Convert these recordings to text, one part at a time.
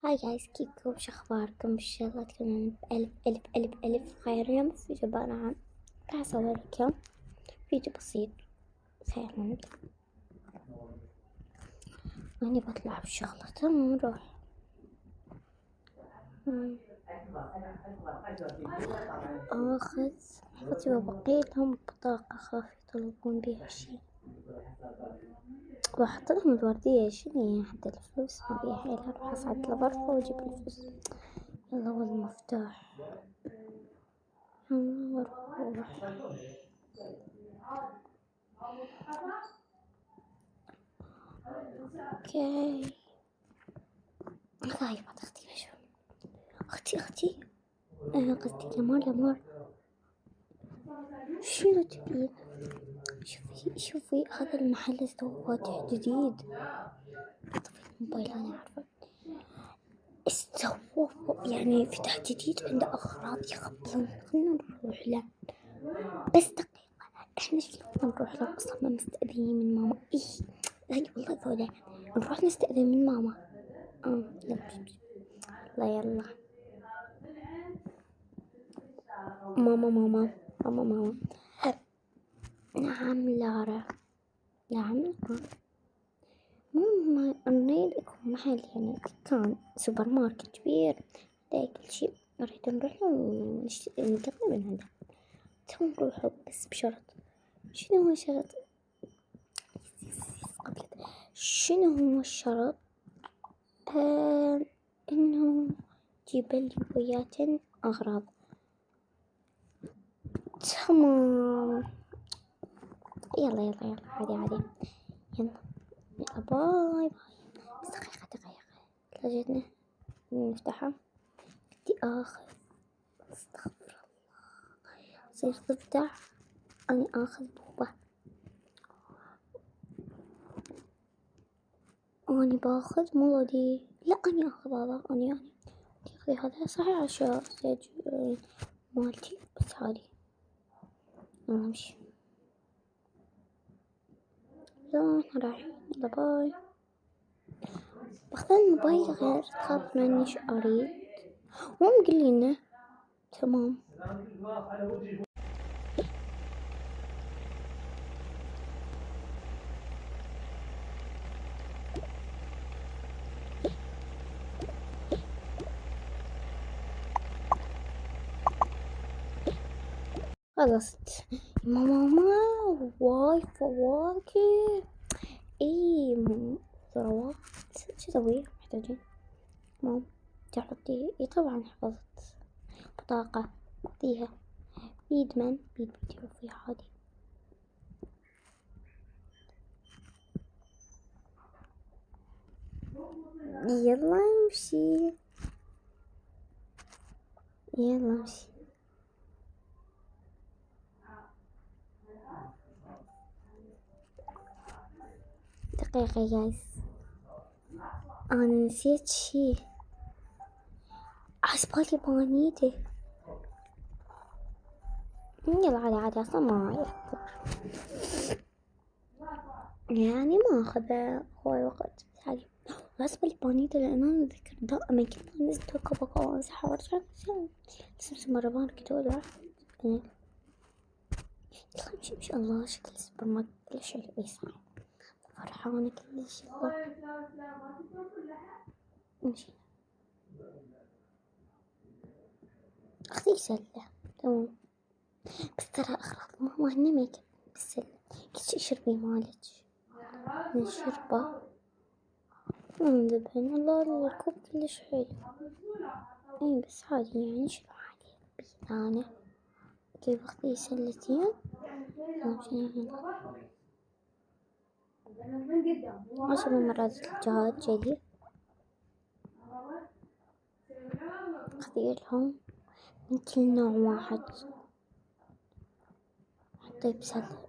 هاي جايز، كيفكم؟ شو اخباركم؟ ان شاء الله تكونون بألف ألف ألف ألف خير. اليوم في فيديو عبارة عن راح أسوي لكم فيديو بسيط. فعلا أنا بطلع بشغلة. تمام، نروح. آخذ أحفظي وبقي لهم بطاقة خاف يطلبون بيها شي، وأحط لهم الوردية. شني حتى الفلوس ما بيها حيل. أروح أصعد لغرفة وأجيب الفلوس. يلا، والمفتاح. يلا أروح. اوكي، غايبة اختي. شو اختي قصدي لمار. شنو تبين؟ شوفي هذا المحل تو فاتح جديد. طفي الموبايل، انا عارفة استوى يعني فتح جديد عنده اغراض يقبلون. خلنا نروح له. بس دقيقة، احنا شلون نروح له؟ اصلا ما مستأذنين من ماما. اي والله ذولا نروح نستأذن من ماما. يلا ماما. نعم لارا. نعم. ماما نريد لكم محل، يعني كان سوبر ماركت كبير ده كل شيء. نريد نروح نقضي من عنده. تو نروح بس بشرط. شنو هو الشرط؟ شنو هو الشرط؟ انه جيب لي وياتن اغراض. تمام. يلا عادي. يلا باي. بس دقيقة لجينا نفتحها. بدي آخذ. استغفر الله، صير ضفدع. أنا آخذ بوبة. أنا باخذ مولودي. لا، أنا آخذ هذا. أنا أخذ هذا صحيح عشان ستيج مالتي. بس عادي. يلا نمشي. لا، احنا رايحين. يلا باي. باخذ الموبايل غير تخاف مني. شو أريد؟ مو مقلينه. تمام. خلصت. ماما واي فواكه. اي ثروات. شو اسوي؟ محتاجين مام تحطي. اي طبعا حفظت. بطاقة خذيها. بيد فيها عادي. يلا امشي. دقيقة يا جايز، أنا نسيت شي. عسبالي بانيته. يلا عادي أصلا ما يأثر. يعني ما أخذ هواي وقت. بس عادي. عسبالي بانيته لأن أنا أذكر دائما كنت أنزل توكا وأمسحها وأرجع. بس مرة بان كتول واحد. يلا نمشي. الله، شكل السوبر ماركت كلش حلو. اي صح، فرحانة كلش. نمشي. أختي سلة. تمام. بس ترى أغراض ماما هنا ميك اب بالسلة. كل شي اشربي مالك. نشربه. ذبحين. الله الكوب كلش حلو. اي بس عادي، يعني شنو عادي بيه أنا. كيف أخذي سلتين. عشر مرات الجهاد جدي. أخذي لهم من كل نوع واحد. حطي بسلة.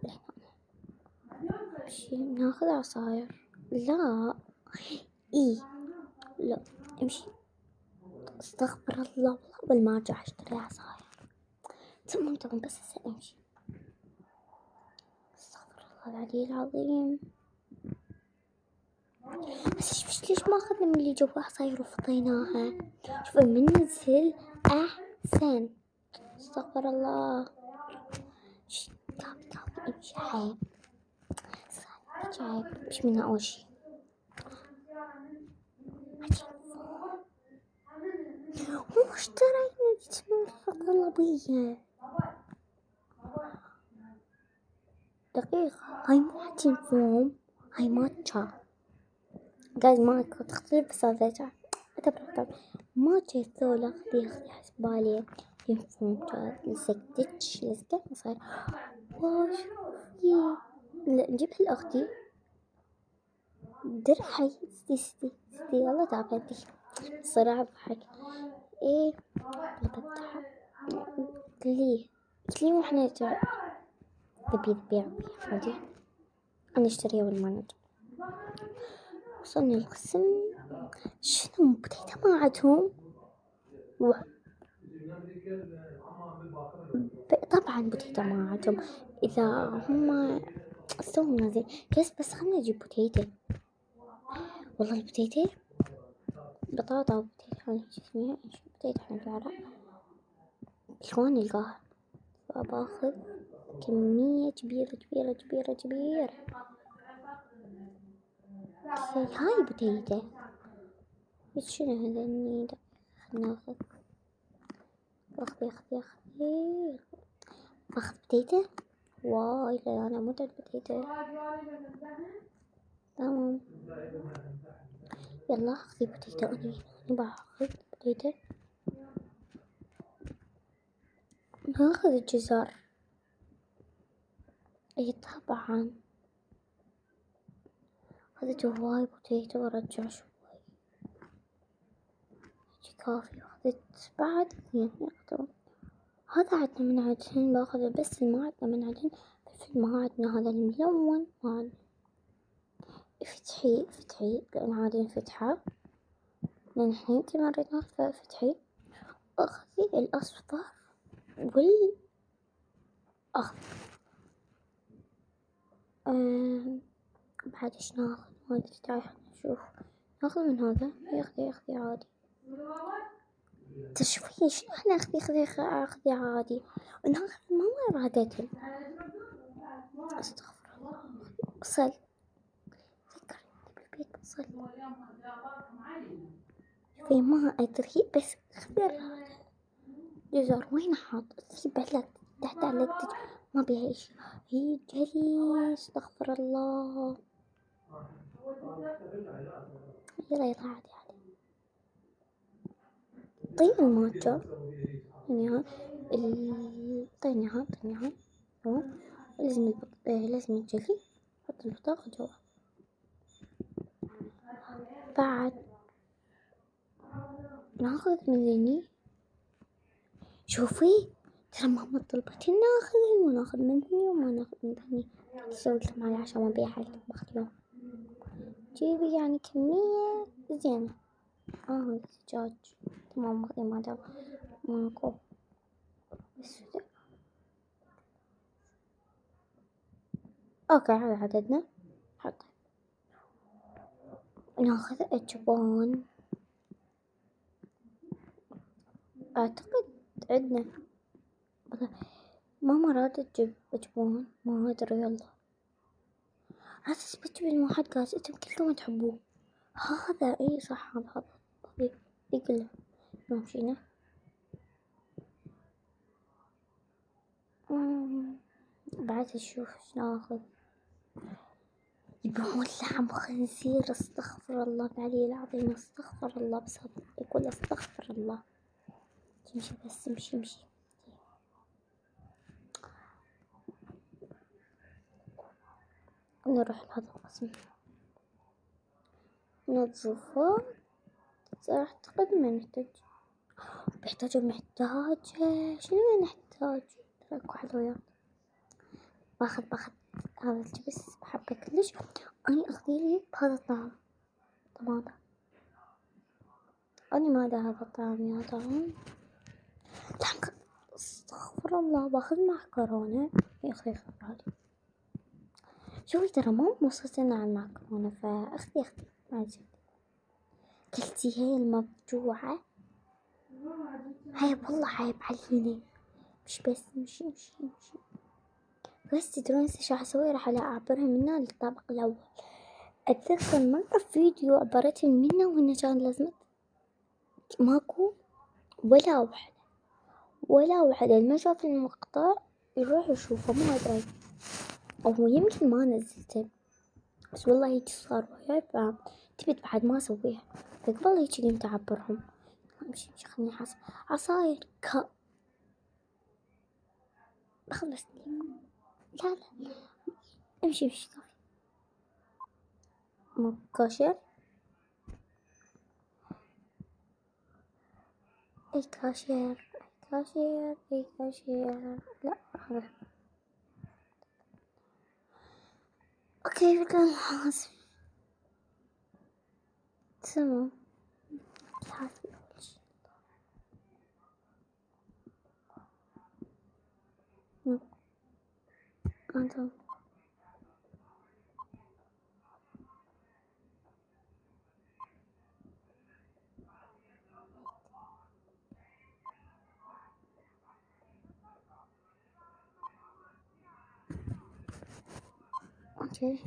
امشي. ناخذ عصاير. لا. لا، امشي. استغفر الله، والله قبل ما ارجع اشتري عصاير. تمام بس هسه امشي. استغفر الله العلي العظيم. بس ليش ما أخذنا من اللي جوا عصاير وفضيناها؟ شوف المنزل أحسن. استغفر الله. كافي امشي عيب. عيب مش منها أول شي. هو اشترينا جسم طلبية دقيقة. هاي مو عجين فوم، هاي ماتشا. جايز ما تختلف بس هذا جا ماتشا ذولا. خذي حسبالي فوم جاز لسكتش لسكت صار واش نجيب لأختي درحي ستي يلا تعبتي صراحة بضحك. ايه بفتح ليه واحنا تبي عادي انا اشتريه ولا ما نجي. وصلنا القسم شنو بتيتا ما عندهم طبعا بتيتا ما عندهم اذا هم سووا نازل بس خلنا نجيب بتيتا. والله البتيتا بطاطا وبتيتا هاي شو اسمها بتيتا حنجارة شلون نلقاها. فباخذ كمية كبيرة. هاي بتيتا شنو هذا النيدة. خلنا أخذ بتيتا. واي لا أنا مو بتيتا. تمام يلا أخذي بتيتا. أنا باخذ بتيتا. ناخذ الجزر. اي طبعا أخذت هواي بتيتا وارجع شوي كافي. أخذت بعد 2 يعتبر. هذا عدنا من عدن باخذه بس ما عدنا من عدن. ما عدنا هذا الملون ما عدنا. فتحي لأن عادي نفتحه لأن احنا تمرينا ففتحي. أخذي الأصفر والأخضر. بعد ايش ناخذ ما ادري. تعالي نشوف. ناخذ من هذا. ياخذي عادي. تشوفي شنو احنا اخذي عادي وناخذ ما ارادتهم. استغفر الله. بصل ذكرني بالبيت بصل. في ما ادري بس خذي جزر وين حاط في بلد تحت على ما بيها شيء. هي جري استغفر الله. يلا عادي. طيب الماتشا طينيها لازم الجلي. حط البطاقة جوا. بعد ناخذ من ذني. شوفي ترى ماما طلبت ناخذ من ذني وما ناخذ من ذني. سويت معي عشان ما بيها المطبخ اليوم. جيبي يعني كمية زينة. الدجاج تمام ما دام ماكو بس اوكي على عددنا. حط ناخذ أجبان. اعتقد عندنا ماما رادت تجيب أجبان ما ادري. يلا عادة بتجيب الموحد غاز انتم كلكم تحبوه. هذا اي صح هذا يقله مشينا. بعد اشوف ايش ناخذ. يبون لحم خنزير. استغفر الله العلي العظيم. استغفر الله بس يقول استغفر الله. تمشي بس امشي. نروح لهذا القسم نظفه. اعتقد ما محتاجة شنو نحتاج. ترك حلويات. باخذ هذا الجبس بحبه كلش. اني اخذيلي بهذا الطعم طماطم. اني ما هذا الطعم يا طعم. استغفر الله. باخذ معكرونة يا اخي عادي. شوفي ترى مو وصلتنا على المعكرونة، فاخذي ما أدري. كلتي هاي المبجوعة؟ هاي والله عيب علينا. مش بس امشي. بس تدرون هسه شو حسوي؟ راح أعبرها منها للطابق الأول. أتذكر مرة في فيديو عبرتهم منه وإنه كان لازمة ماكو ولا وحدة اللي ما شاف المقطع يروح يشوفه، مو أدري أو يمكن ما نزلته، بس والله هيك صار وياي، فتبت بعد ما أسويها. فقبل هيك قمت أعبرهم. امشي خليني أحاسب. عصاير بخلص. لا امشي صافي. مو كاشير. اي كاشير لا هذا. اوكي بدنا نحاسب. تمام نحاسب اول شي. تمام. اوكي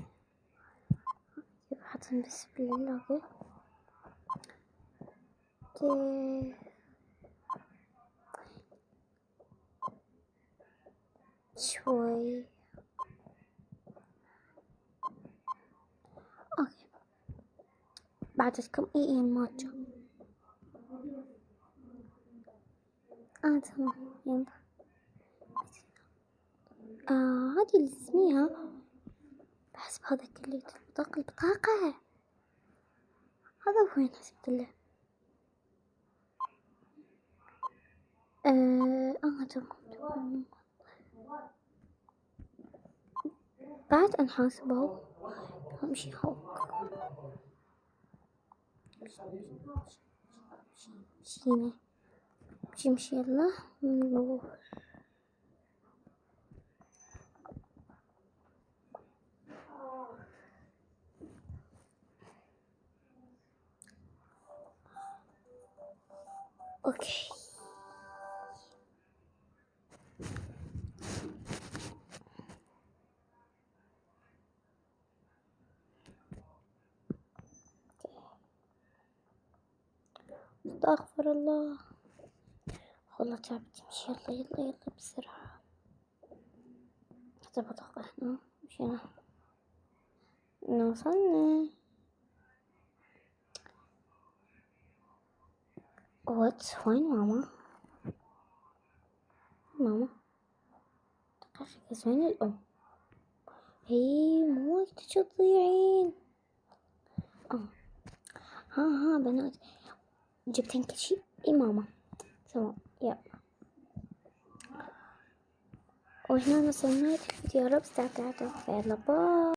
حاطين بس باللوجو. اوكي شوي. اوكي بعدكم اي ماتشا. تمام يلا. هذه اللي اسميها بحسب هذا كله البطاقة. هذا وين حسبت له؟ تمام. بعد نحاسبه. امشي هوك. مشي يلا نروح. اوكي استغفر الله. والله تعبت. امشي يلا بسرعة. حتى بطاقة احنا مشينا وصلنا. وين ماما دقيقة. وين الأم؟ هي مو وقتك تضيعين. ها بنات جبتين كل شي. اي ماما تمام يلا. وهنا وصلنا الفيديو. يا رب استمتعتوا. يلا باي.